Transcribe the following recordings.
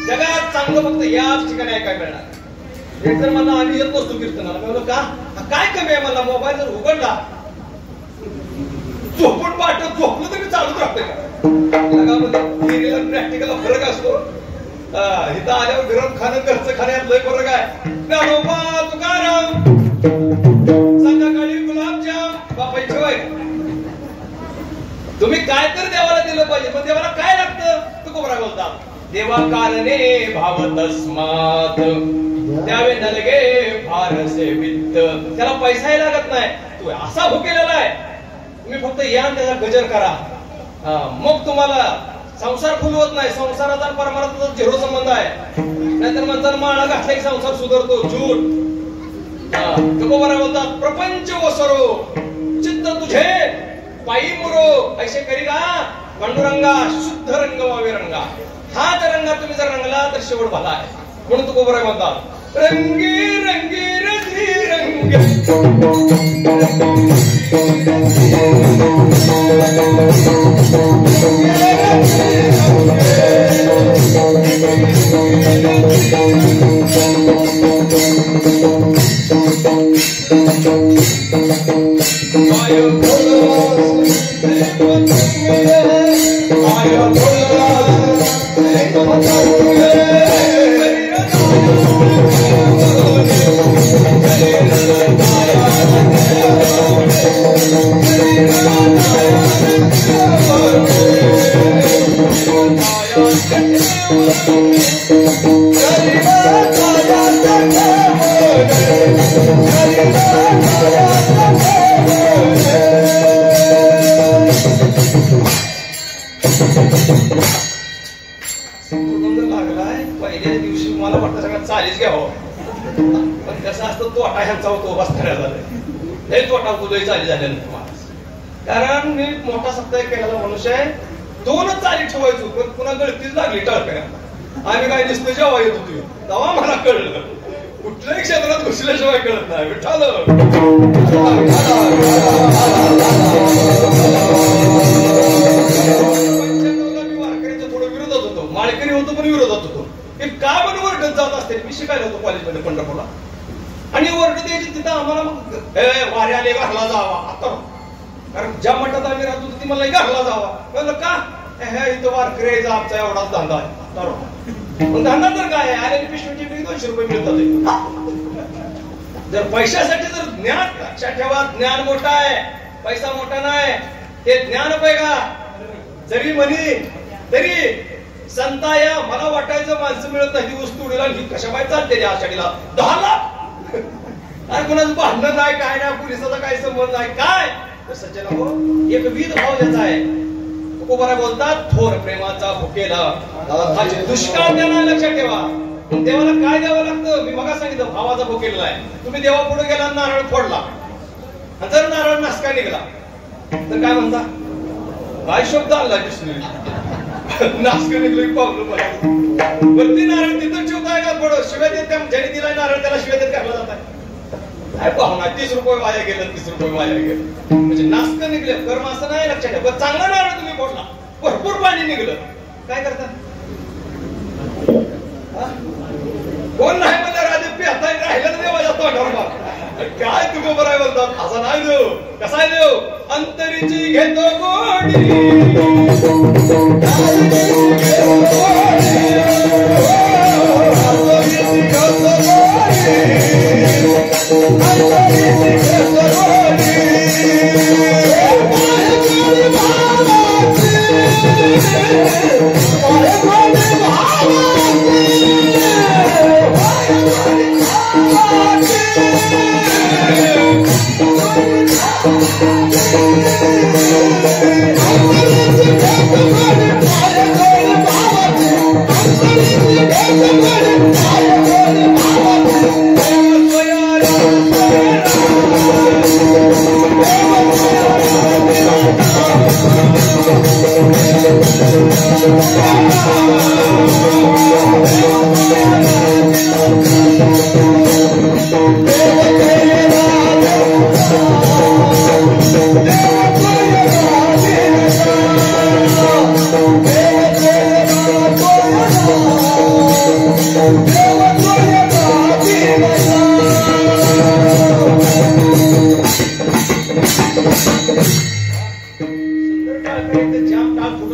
जगात चांगलं फक्त याच ठिकाणी काय मिळणार. एक तर मला आम्ही येत नसतो कीर्तनाला. मी का काय कमी आहे मला. मोबाईल जर उघडला झोपून वाटत झोपलं तरी चालूच राहतंय. प्रॅक्टिकल फरक असतो. इथं आल्यावर गरम खाणं घरचं खाण्यात लय फरक आहे. ज्ञानोबा तुकाराम संध्याकाळी गुलाबजाम बापाई ठेवाय. तुम्ही काय तर देवाला दिलं पाहिजे. पण देवाला काय लागतं तुकोबरा बोलतात. देवा कारणे भाव तस्मात द्यावे नलगे फारसे वित्त. त्याला पैसाही लागत नाही. तू असा भुकेलेला आहे. तुम्ही फक्त या त्याचा गजर करा. मग तुम्हाला संसार फुलवत नाही. संसाराचा परमार्थाचा झिरो संबंध आहे. नाहीतर म्हणतात माळा घातला की संसार सुधारतो. झूट. तुकोबरा बोलतात प्रपंच ओसरो चित्त तुझे पायी मुरो ऐसे करीगा पांडुरंगा शुद्ध रंग वावे रंगा. हाच रंगा तुम्ही जर रंगला तर शेवट भला आहे. म्हणून तुकोबरा म्हणतात रंगी रंगी रंगी रंग. लागलाय पहिल्या दिवशी मला वाटतं सगळ्यात चालीच घ्यावं. पण कसं असतं तोटा ह्यांचा होतो बसण्याला लय तोटा होतो. लय चाली झाल्या कारण मी मोठा सप्ताह केलेला मनुष्य आहे. दोनच चाली ठेवायचो पण पुन्हा गळतीच लागली टळप्याला. आम्ही काय दिसतं जेव्हा येत होतो तेव्हा मला कळलं कुठल्याही क्षेत्रात घुसल्याशिवाय कळत नाही. विठ्ठल माळकरी होतो पण विरोधात होतो. हे का पण वर्गत जात असते. मी शिकायला होतो कॉलेजमध्ये पंढरपूरला. आणि वर्ग द्यायची तिथं आम्हाला मग वारे आले घरला जावा. आता कारण ज्या मठात आम्ही राहतो ती मला घरला जावा. म्हणलं का इथं वारकरी यायचा आमचा एवढाच धंदा आहे. पण धंदा तर काय आहे. आलेली पिशवीची 200 रुपये मिळतात. जर पैशासाठी जर ज्ञान लक्षात ठेवा. ज्ञान मोठा आहे पैसा मोठा नाही. ते ज्ञान पैगा जरी म्हणी तरी संता या मला वाटायचं माणसं मिळत नाही. वस्तू उडीला ही कशा पाहिजे चालते आषाढीला 10 लाख. काय कोणाचं भांडण नाही काय नाही. पोलिसाचा काही संबंध नाही काय. तर सज्जन हो एक विध भाव ज्याचा आहे. तुकोबरा बोलतात थोर प्रेमाचा भुकेला दुष्काळ त्यांना लक्षात ठेवा. देवाला काय द्यावं लागतं. मी बघा सांगितलं भावाचा भुकेला आहे. तुम्ही देवा पुढे गेला नारळ फोडला जर नारळ नासका निघाला तर काय म्हणता. काय शब्द आला कृष्ण नासक निघलं पावलं वरती नारळ तिथं ठेवताय का पडो शिवाय देत. ज्याने दिलाय नारळ त्याला शिवाय देत घातला जात आहे. काय पाहुणा 30 रुपये वाया गेलं 30 रुपये वाया गेलं. म्हणजे नासक निघले कर्म असं नाही लक्षात ठेवा. चांगला नारळ तुम्ही फोडला भरपूर पाणी निघलं काय करता. कोण नाही म्हणजे राजे पिहता राहिलं ना देवाच्या तोंडावर. काय तुम्ही बरं बोलतात. असा नाही देव कसा आहे देव. अंतरीची घेतो गोडी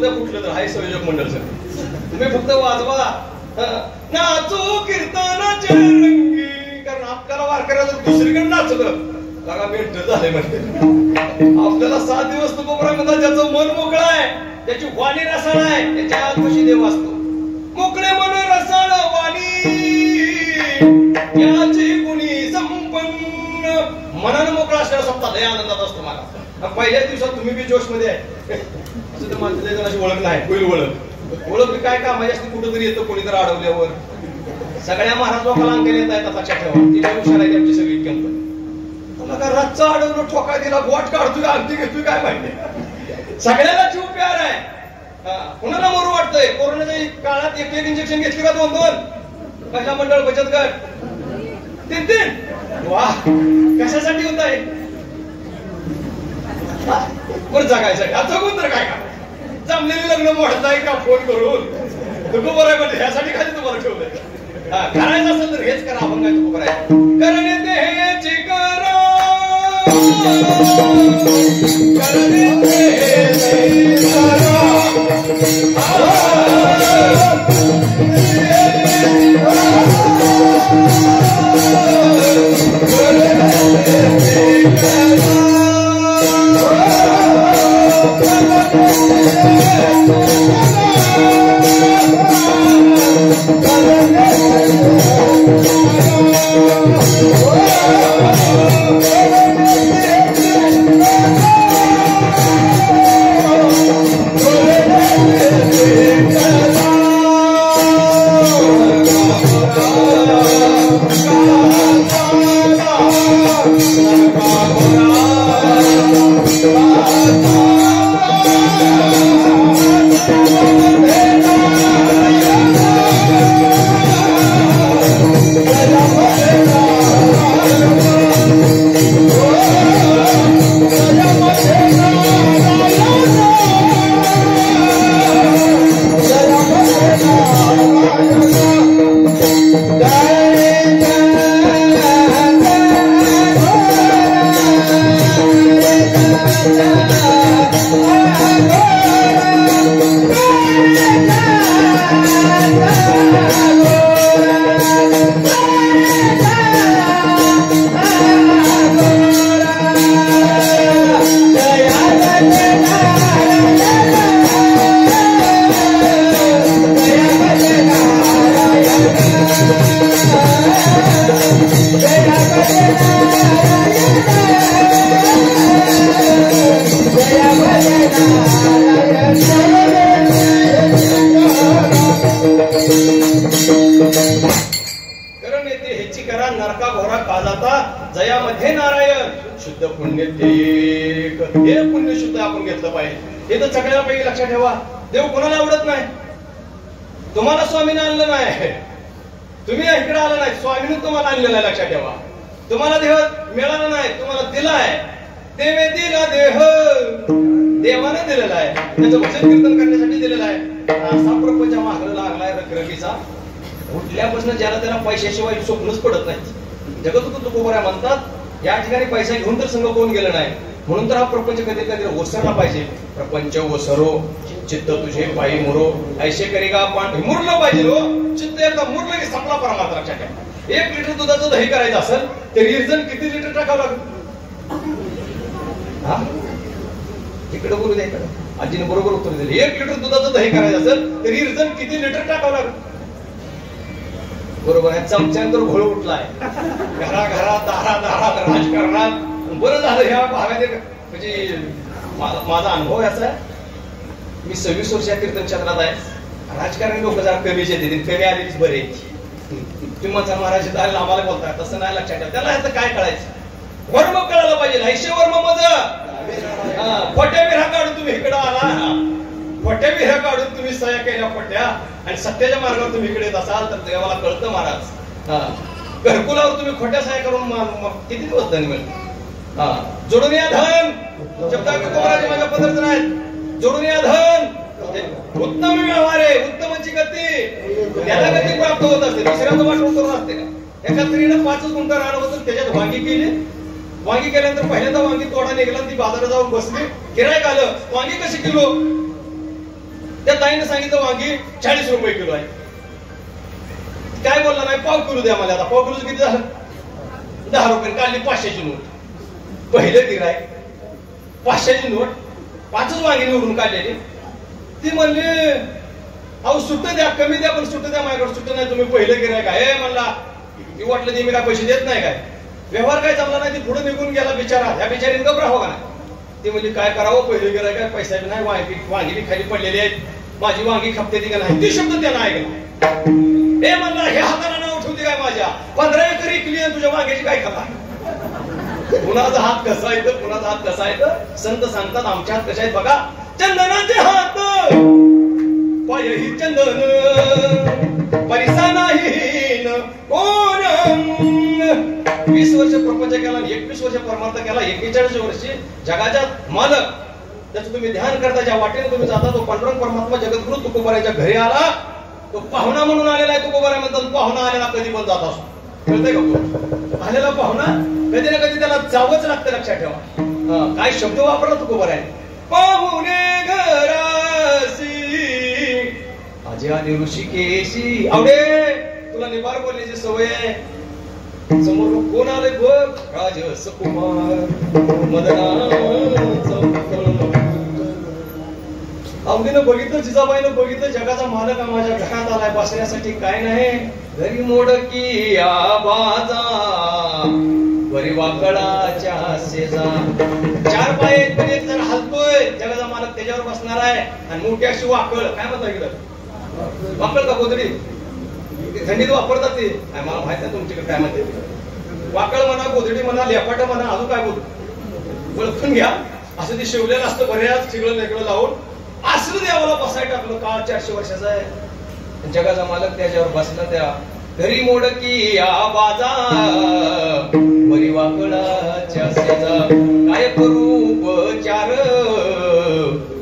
द्या कुठलं तर हाय संयोजक मंडळ सर, तुम्ही फक्त वाजवा नाचू कीर्तनाचे रंगी, कारण आपल्याला वारकऱ्याला दुसरीकडे नाचलं लागा भेट झाले म्हणते. आपल्याला 7 दिवस तुकोबरामध्ये ज्याचं मन मोकळं आहे, त्याची वाणी रसाळ आहे, त्याच्या आतशी देव असतो. मोकळे मन रसाळ वाणी याची गुणी संपन्न, मनानं मोकळा असलेला सप्ताह लय आनंदात असतो मला. पहिल्याच दिवसात तुम्ही बी जोश मध्ये आहे असं तर माझ्या जणांची ओळख नाही, होईल ओळख काय कामाची असते, कुठंतरी येतं कोणीतरी अडवल्यावर. सगळ्या महाराज लोकांना अंकेल येत आहेत लक्षात ठेवा, ती हुशार आहे आमची सगळी कंपनी. तुला रातचा अडवलं ठोका दिला, बोट काढतोय अंगठी घेतोय काय माहिती, सगळ्याला जीव प्यार आहे. कुणाला मरू वाटतंय? कोरोनाच्या काळात 1 इंजेक्शन घेतली का 2-2? महिला मंडळ बचत गट 3-3. वा, कशासाठी होत आहे? बरं जगायसाठी. आता जगून तर काय का जमलेली लग्न मोडताय का फोन करून? तुको बरं आहे म्हणजे ह्यासाठी खाली तुम्हाला ठेवलंय. करायचं असेल तर हेच करा, आपण काय तुको करायचं. कारण येते हेची करा, कारण येते हेची करा. जयामध्ये नारायण शुद्ध पुण्य हे पुण्य शुद्ध आपण घेतलं पाहिजे. हे तर सगळ्यापैकी लक्षात ठेवा. देव कोणाला आवडत नाही. तुम्हाला स्वामीने आणलं नाही, तुम्ही इकडे आला नाही, स्वामीने तुम्हाला आणलेलं आहे. लक्षात ठेवा. तुम्हाला देह मिळाला नाही, तुम्हाला दिलाय. देवे दिला देह, देवाने दिलेला आहे, त्याचं भजन कीर्तन करण्यासाठी दिलेला आहे. असा प्रपंच मागला लागलाय रखरखीचा. उठल्यापासून ज्याला त्याला पैशाशिवाय स्वप्नच पडत नाही. जगत तुकोबरा म्हणतात, या ठिकाणी पैसा घेऊन तर संघ कोण गेलं नाही. म्हणून तर हा प्रपंच कधी कधी ओसरला पाहिजे. प्रपंच ओसरो चित्त तुझे पायी मुरो, ऐसे करेगा पण मुरलं पाहिजे. हो, चित्त एकदा मुरलं की संपला परमात्मा. लक्षात ठेवा. 1 लिटर दुधाचं दही करायचं असेल तर निर्जन किती लिटर टाकावं लागेल? हा, इकडे बोलू द्या. इकडे आजीने बरोबर उत्तर दिले. 1 लिटर दुधाचं दही करायचं असेल तर निर्जन किती लिटर टाकावं लागेल? बरोबर आहे. चमच्यानंतर घोळ उठलाय घराघरात दारात राजकारणात. बरं झालं ह्या भागात. म्हणजे माझा अनुभव याचा आहे. मी 26 वर्ष कीर्तन क्षेत्रात आहे. राजकारणी लोक जरा कमीचे देतील, कमी आलेलीच बरे. तुम्ही म्हणता महाराज आम्हाला बोलताय, तसं नाही. लक्षात ठेवा. त्याला याचं काय कळायचं? वर्म कळायला पाहिजे. ऐशे वर्म माझं खोट्या विरा काढून तुम्ही इकडे आला, खोट्या विरा काढून तुम्ही सह्या केल्या खोट्या, आणि सत्याच्या मार्गावर तुम्ही इकडे येत असाल तर देवाला कळतं महाराज. घरकुलावर तुम्ही खोट्या सह्या करून किती दिवस धन मिळेल? जोडून या धन. तुकोबराजी माझ्या पद्धत नाहीत. जोडून या धन. उत्तम व्यवहार आहे. उत्तमाची गती, त्याला गती प्राप्त होत असते. दुसऱ्याचं वाटून करून असते का? एका स्त्रीनं 5 गुंठ रान होतं, त्याच्यात वांगी केली. वांगी केल्यानंतर पहिल्यांदा वांगी तोडा निघाला, ती बाजारात जाऊन बसली. गिऱ्हाईक आलं, वांगी कशी किलो? त्या ताईने सांगितलं वांगी 40 रुपये किलो आहे. काय बोलला नाही, पाव किलो द्या मला. आता पाव किलो किती झालं? 10 रुपये. काढली 500ची नोट. पहिलं गिऱ्हाईक 500ची नोट, 5च वांगी निवडून काढलेली. ती म्हणली अहो सुट्ट द्या, कमी द्या, पण सुट्ट द्या. माझ्याकडे सुट्ट नाही. तुम्ही पहिलं गिऱ्हाईक आहे म्हणला. ती वाटलं ती मी काय पैसे देत नाही काय. व्यवहार काय चालला नाही. ती पुढे निघून गेला बिचारा. ह्या बिचारीने गप राहावं का नाही. ती म्हणजे काय करावं, पहिलं गिऱ्हाईक काय, पैसा बी नाही, वांगी बी खाली पडलेली आहेत, माझी वांगी खपते ती का नाही. ती शब्द त्यानं ऐकला. हे म्हणला हे हाताला नाव ठेवते काय माझ्या, 15 एकर इकली तुझ्या वांग्याची काय खपा. कुणाचा हात कसा येतं, कुणाचा हात कसा येतं. संत सांगतात आमच्या हात कशा आहेत बघा. चंदनाचे हात पायही चंदन परिसा नाही कोण. 20 वर्ष प्रपंच केला, 21 वर्ष परमार्थ केला, 41 वर्षी जगाच्या मालक. त्याचं तुम्ही ध्यान करता, ज्या वाटेने तुम्ही जाता तो पांडुरंग परमात्मा जगद्गुरु तुकोबाराच्या घरी आला. तो पाहुणा म्हणून आलेला आहे. तुकोबारा म्हणतात पाहुणा आलेला कधी पण जात असतो. कळतंय का? आलेला पाहुणा कधी ना कधी त्याला जावंच लागतं. लक्षात ठेवा. काय शब्द वापरला तुकोबाराने. पाहुणे घरासी आजी आली ऋषिकेशी. आवडे तुला निबार बोलण्याची सवय आहे. समोर कोण आले बघ. राजस कुमार मदनाचा. आवडीनं बघितलं, जिजाबाईनं बघितलं, जगाचा मालक माझ्या घरात आलाय. बसण्यासाठी काय नाही. घरी मोडकी आबाजा वरी वाकडाच्या शेजा. 4 पाय एक जण हलतोय. जगाचा मालक त्याच्यावर बसणार आहे. आणि मोठी अशी वाकड. काय म्हणता इकडं वाकड का गोधडी थंडीत वापरतात ते. मला माहित नाही तुमच्याकडे काय म्हणते. वाकड म्हणा, गोधडी म्हणा, लेपाट म्हणा, अजून काय बोल ओळखून घ्या. असं ते शिवलेलं असतं बऱ्याच शिगळं लेकडं लावून. असलं देवाला बसायला टाकलं. काळ 400 वर्षाचा आहे. जगाचा मालक त्याच्यावर बसला. त्या घरी मोडकी आबाजा वरी वाकडाच्या शेजा. काय करू उपचार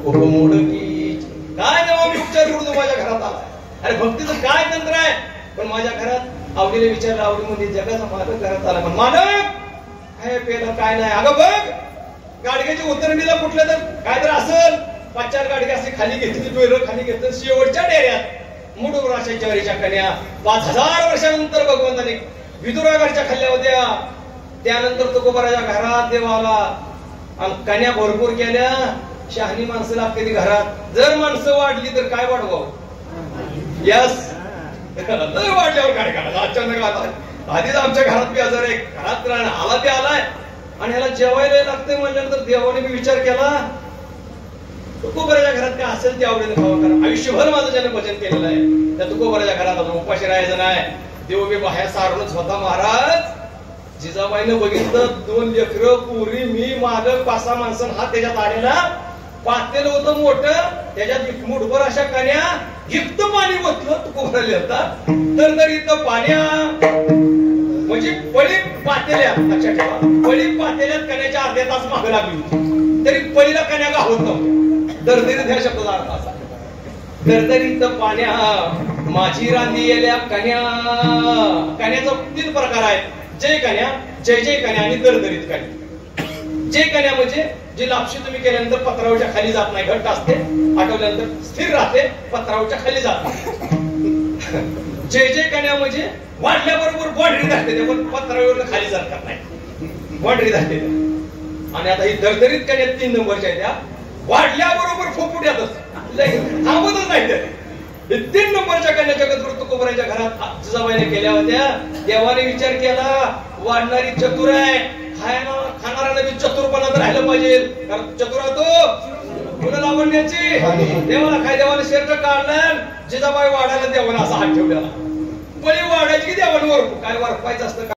मोडकी. काय देवा मी उपचार करू माझ्या घरात आला. अरे भक्तीचं काय तंत्र आहे. पण माझ्या घरात आवडीने विचारलं. आवडी म्हणजे जगाचा मालक घरात आला. पण मालक काय पेलं काय नाही. अगं बघ गाडग्याची उतरणीला कुठलं तर काय तर असल. 5-4 गाडगे असे खाली घेतली, डोयरं खाली घेतलं. शेवटच्या डेऱ्यात मुडूर अशा ज्वारीच्या कन्या 5000 वर्षानंतर भगवंताने विदुरागडच्या खाल्ल्या होत्या. त्यानंतर तुकोबाराच्या घरात देव आला आणि कन्या भरपूर केल्या. शहाणी माणसं लागते ती घरात. जर माणसं वाढली तर काय वाढवावं. यस वाढल्यावर काय करायचं. अचानक आला. आधीच आमच्या घरात बी आजार आहे. घरात आला ते आलाय आणि ह्याला जेवायला लागतंय म्हटल्यानंतर देवाने मी विचार केला तुकोबाराच्या घरात काय असेल ते आवडीने खावं. कारण आयुष्यभर माझं ज्याने भजन केलेलं आहे. त्या तुकोबाराच्या घरात उपाशी राहायचं नाही. देव बी बाहेर सारूनच होता महाराज. जिजाबाईनं बघितलं 2 लेकरं पुरी मी मालक 5-6 माणसं. हा त्याच्यात आलेला पातेलं होतं मोठं. त्याच्यात मुठभर अशा कन्या. इतकं पाणी ओतलं तुकोबाराला येतात तर इथं पाण्या म्हणजे पळी पातेल्या. लक्षात ठेवा. पळी पातेल्यात कन्याच्या अर्ध्या तास मागं लागली होती तरी पळीला कन्या गावत नव्हत्या. दरदरीत ह्या शब्दाचा अर्थ असा. दरदरीत पाण्या माझी रांधी येल्या कन्या. कन्याचा 3 प्रकार आहेत. जय कन्या, जय जय कन्या आणि दरदरीत कन्या. जय कन्या म्हणजे जी लापशी तुम्ही केल्यानंतर पत्रावरच्या खाली जात नाही. घट्ट असते. आठवल्यानंतर स्थिर राहते. पत्रावरच्या खाली जात नाही. जय जय कन्या म्हणजे वाढल्याबरोबर बॉन्ड्री धरते. पण पत्रावर खाली जात नाही. बॉन्ड्री धरते. आणि आता ही दरदरीत कन्या 3 नंबरच्या आहेत. त्या वाढल्याबरोबर फोपुट्यातच थांबतच नाही. 3 नंबरच्या कन्या जगद्गुरु तुकोबाराच्या घरात जिजाबाईने केल्या होत्या. देवाने विचार केला वाढणारी चतुर आहे. खाणाऱ्याने बी चतुरपणात राहिलं पाहिजे. कारण चतुर तो कुणाला आवडण्याची. देवाला काय देवाने शर्ट काढलं. जिजाबाई वाढायला देवाने असा हात ठेवलेला. पळी वाढायची की देवाने वर काय वरपायचं असतं.